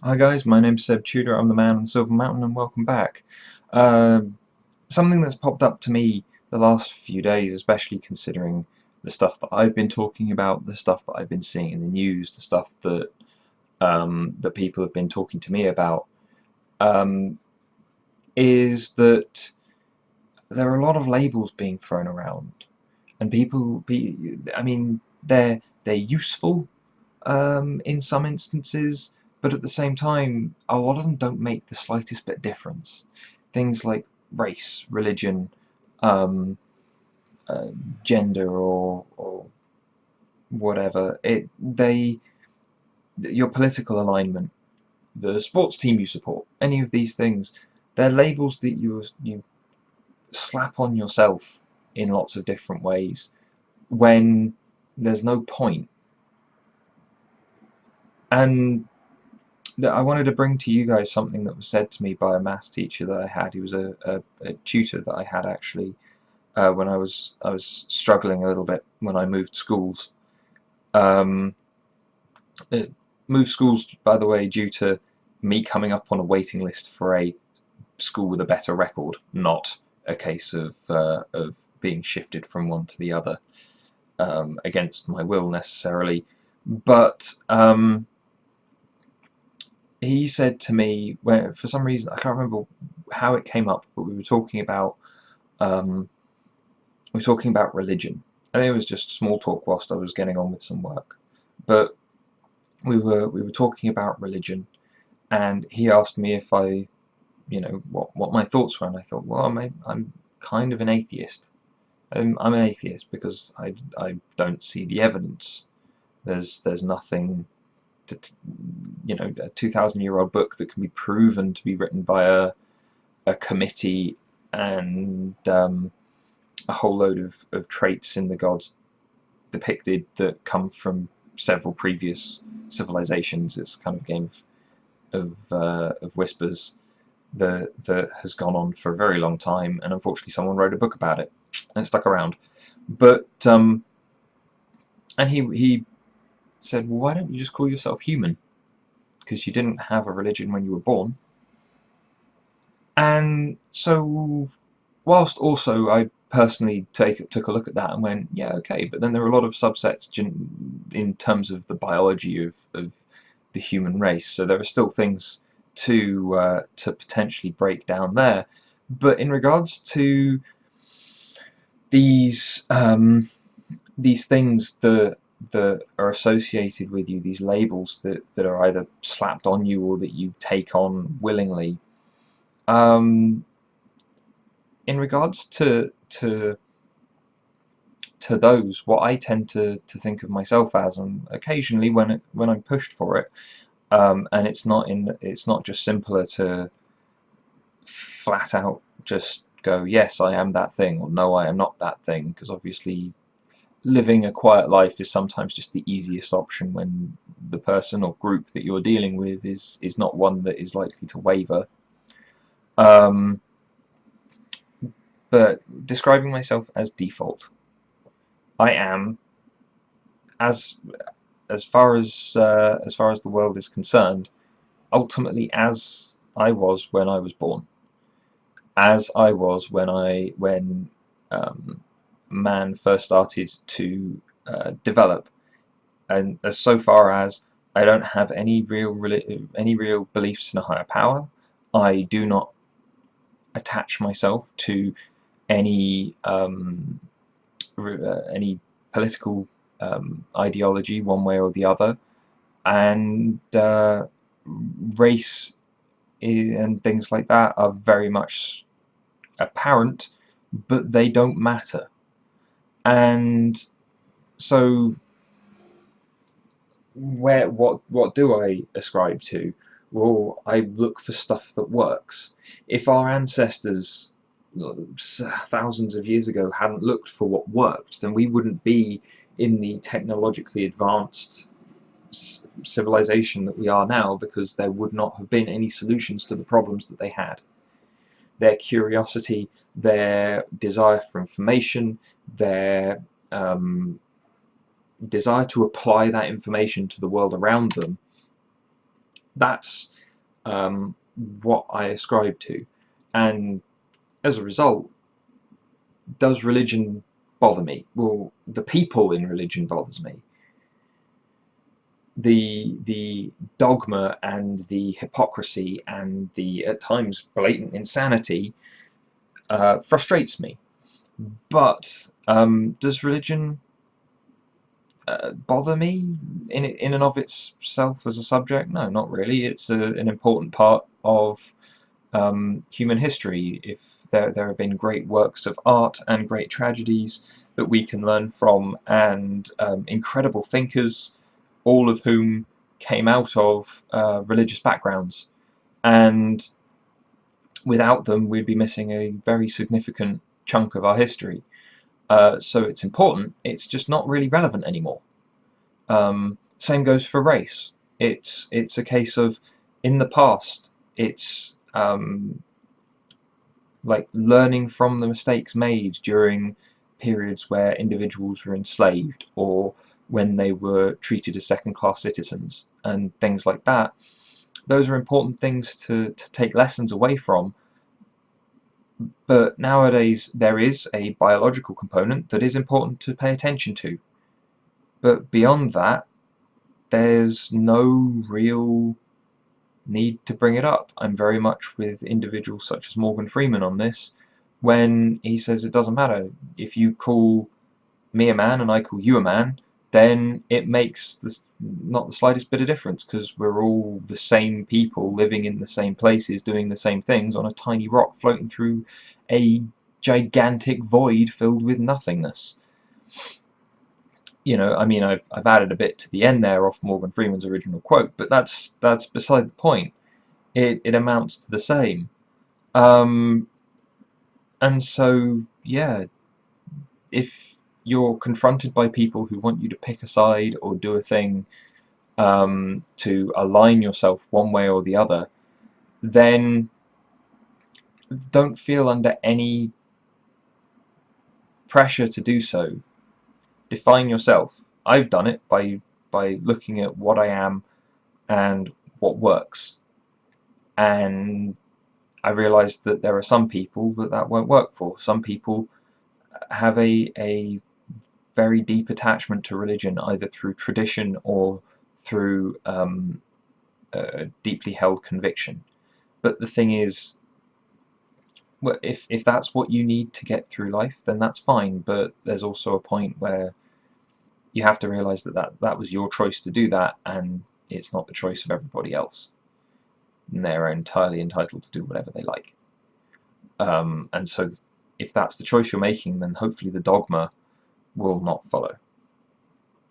Hi guys, my name's Seb Tudor, I'm the man on Silver Mountain and welcome back. Uh, Something that's popped up to me the last few days, especially considering the stuff that I've been talking about, the stuff that I've been seeing in the news, the stuff that people have been talking to me about, um, is that there are a lot of labels being thrown around, and I mean, they're useful in some instances, but at the same time, a lot of them don't make the slightest bit difference. Things like race, religion, um, uh, gender, or whatever. Your political alignment, the sports team you support, any of these things, they're labels that you slap on yourself in lots of different ways when there's no point. And that I wanted to bring to you guys something that was said to me by a maths teacher that I had. He was a tutor that I had actually when I was struggling a little bit when I moved schools. Um, it moved schools, by the way, due to me coming up on a waiting list for a school with a better record, not a case of being shifted from one to the other against my will necessarily. But he said to me, where for some reason I can't remember how it came up, but um, we were talking about religion. I think it was just small talk whilst I was getting on with some work, but we were talking about religion, and he asked me if I, what my thoughts were, and I thought, well, I'm kind of an atheist. I'm an atheist because I don't see the evidence. There's nothing to, a 2,000-year-old book that can be proven to be written by a committee and a whole load of traits in the gods depicted that come from several previous civilizations. It's kind of a game of whispers that has gone on for a very long time, and unfortunately, someone wrote a book about it and it stuck around. But and he said, well, why don't you just call yourself human? Because you didn't have a religion when you were born. And so whilst also I personally took a look at that and went, yeah, okay, but then there are a lot of subsets in terms of the biology of the human race, so there are still things to potentially break down there. But in regards to these these things that are associated with you, these labels that are either slapped on you or that you take on willingly, um, in regards to those, what I tend to think of myself as, and occasionally when I'm pushed for it, and it's not just simpler to flat out just go, yes, I am that thing, or no, I am not that thing, because obviously living a quiet life is sometimes just the easiest option when the person or group that you're dealing with is not one that is likely to waver. Um, but describing myself as default, I am as as far as the world is concerned, ultimately as I was when I was born, as I was when um, man first started to develop, and as so far as I don't have any real beliefs in a higher power, I do not attach myself to any any political ideology one way or the other, and race and things like that are very much apparent, but they don't matter. And so, what do I ascribe to? Well, I look for stuff that works. If our ancestors thousands of years ago hadn't looked for what worked, then we wouldn't be in the technologically advanced civilization that we are now, because there would not have been any solutions to the problems that they had. Their curiosity, their desire for information, their um, desire to apply that information to the world around them That's um, what I ascribe to, and as a result, does religion bother me? Well, the people in religion bothers me. The dogma and the hypocrisy and the at times blatant insanity frustrates me. But does religion bother me in and of itself as a subject? No, not really. It's an important part of human history. If there have been great works of art and great tragedies that we can learn from, and incredible thinkers, all of whom came out of religious backgrounds, and without them we'd be missing a very significant chunk of our history. So it's important, it's just not really relevant anymore. Same goes for race. It's a case of, in the past, it's like learning from the mistakes made during periods where individuals were enslaved, or when they were treated as second-class citizens and things like that. Those are important things to take lessons away from. But nowadays there is a biological component that is important to pay attention to. But beyond that, there's no real need to bring it up. I'm very much with individuals such as Morgan Freeman on this, when he says it doesn't matter. If you call me a man and I call you a man, then it makes this not the slightest bit of difference, because we're all the same people living in the same places doing the same things on a tiny rock floating through a gigantic void filled with nothingness. You know, I mean, I've added a bit to the end there off Morgan Freeman's original quote, but that's beside the point. It amounts to the same. Um, and so, yeah, if you're confronted by people who want you to pick a side or do a thing to align yourself one way or the other, then don't feel under any pressure to do so. Define yourself. I've done it by looking at what I am and what works, and I realized that there are some people that won't work for. Some people have a very deep attachment to religion, either through tradition or through a deeply held conviction. But the thing is, well, if that's what you need to get through life, then that's fine. But there's also a point where you have to realize that was your choice to do that, and it's not the choice of everybody else. And they're entirely entitled to do whatever they like. And so, if that's the choice you're making, then hopefully the dogma will not follow.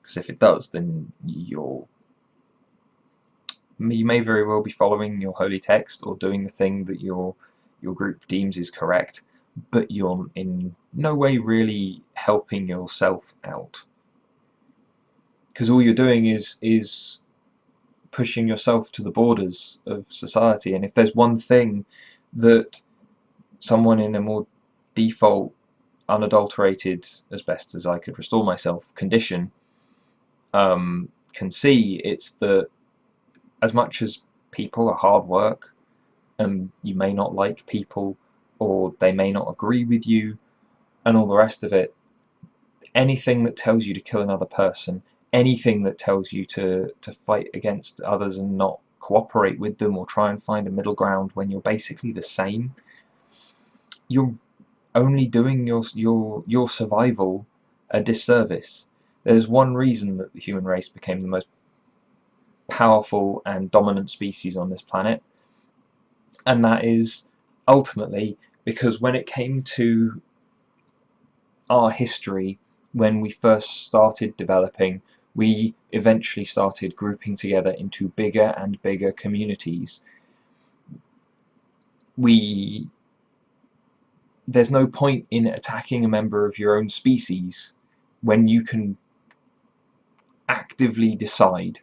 Because if it does, then you may very well be following your holy text or doing the thing that your group deems is correct, but you're in no way really helping yourself out. Because all you're doing is pushing yourself to the borders of society. And if there's one thing that someone in a more default, unadulterated, as best as I could restore myself, condition can see, it's that as much as people are hard work, and you may not like people, or they may not agree with you, and all the rest of it, anything that tells you to kill another person, anything that tells you to fight against others and not cooperate with them or try and find a middle ground when you're basically the same, you're only doing your survival a disservice. There's one reason that the human race became the most powerful and dominant species on this planet, and that is ultimately because when it came to our history, when we first started developing, we eventually started grouping together into bigger and bigger communities. There's no point in attacking a member of your own species when you can actively decide.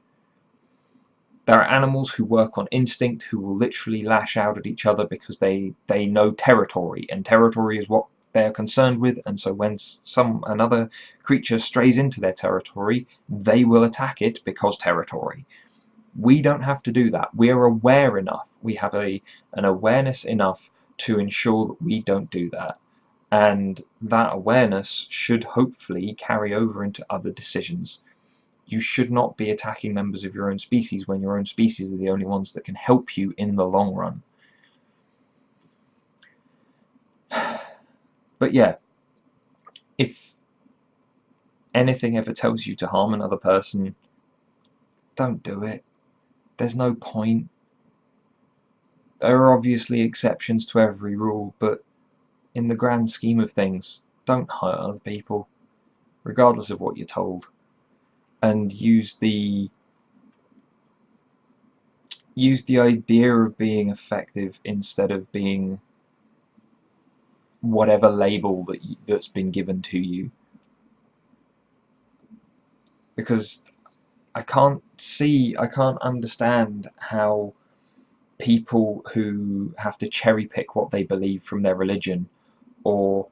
There are animals who work on instinct, who will literally lash out at each other because they know territory, and territory is what they are concerned with, and so when another creature strays into their territory, they will attack it because territory. We don't have to do that. We're aware enough. We have an awareness enough to ensure that we don't do that. And that awareness should hopefully carry over into other decisions. You should not be attacking members of your own species when your own species are the only ones that can help you in the long run. But yeah, if anything ever tells you to harm another person, don't do it. There's no point. There are obviously exceptions to every rule, but in the grand scheme of things, don't hurt other people, regardless of what you're told. And use the idea of being effective instead of being whatever label that's been given to you. Because I can't understand how people who have to cherry pick what they believe from their religion, or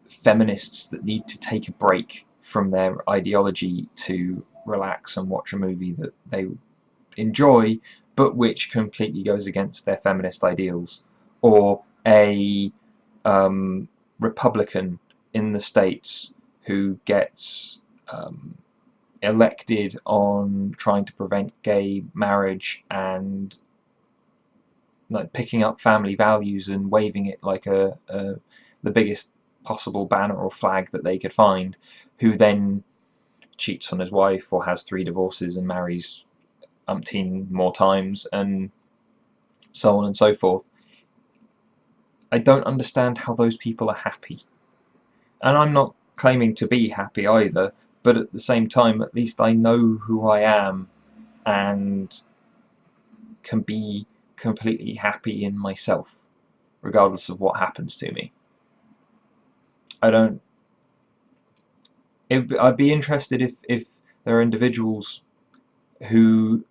feminists that need to take a break from their ideology to relax and watch a movie that they enjoy but which completely goes against their feminist ideals, or a Republican in the States who gets elected on trying to prevent gay marriage and like picking up family values and waving it like the biggest possible banner or flag that they could find, who then cheats on his wife or has 3 divorces and marries umpteen more times and so on and so forth. I don't understand how those people are happy. And I'm not claiming to be happy either, but at the same time, at least I know who I am and can be completely happy in myself, regardless of what happens to me. I'd be interested if there are individuals who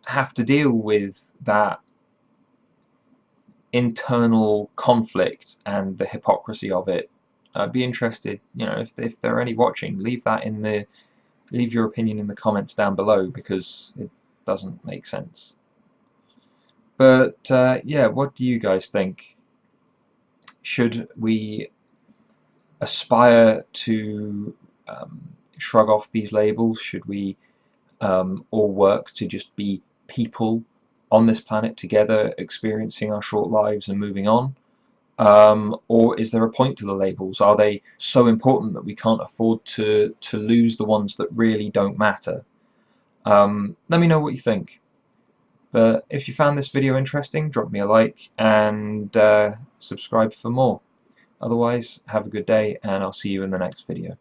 have to deal with that internal conflict and the hypocrisy of it. I'd be interested, if there are any watching, leave your opinion in the comments down below, because it doesn't make sense. But yeah, what do you guys think? Should we aspire to shrug off these labels? Should we all work to just be people on this planet together, experiencing our short lives and moving on? Or is there a point to the labels? Are they so important that we can't afford to lose the ones that really don't matter? Let me know what you think. But if you found this video interesting, drop me a like and subscribe for more. Otherwise, have a good day, and I'll see you in the next video.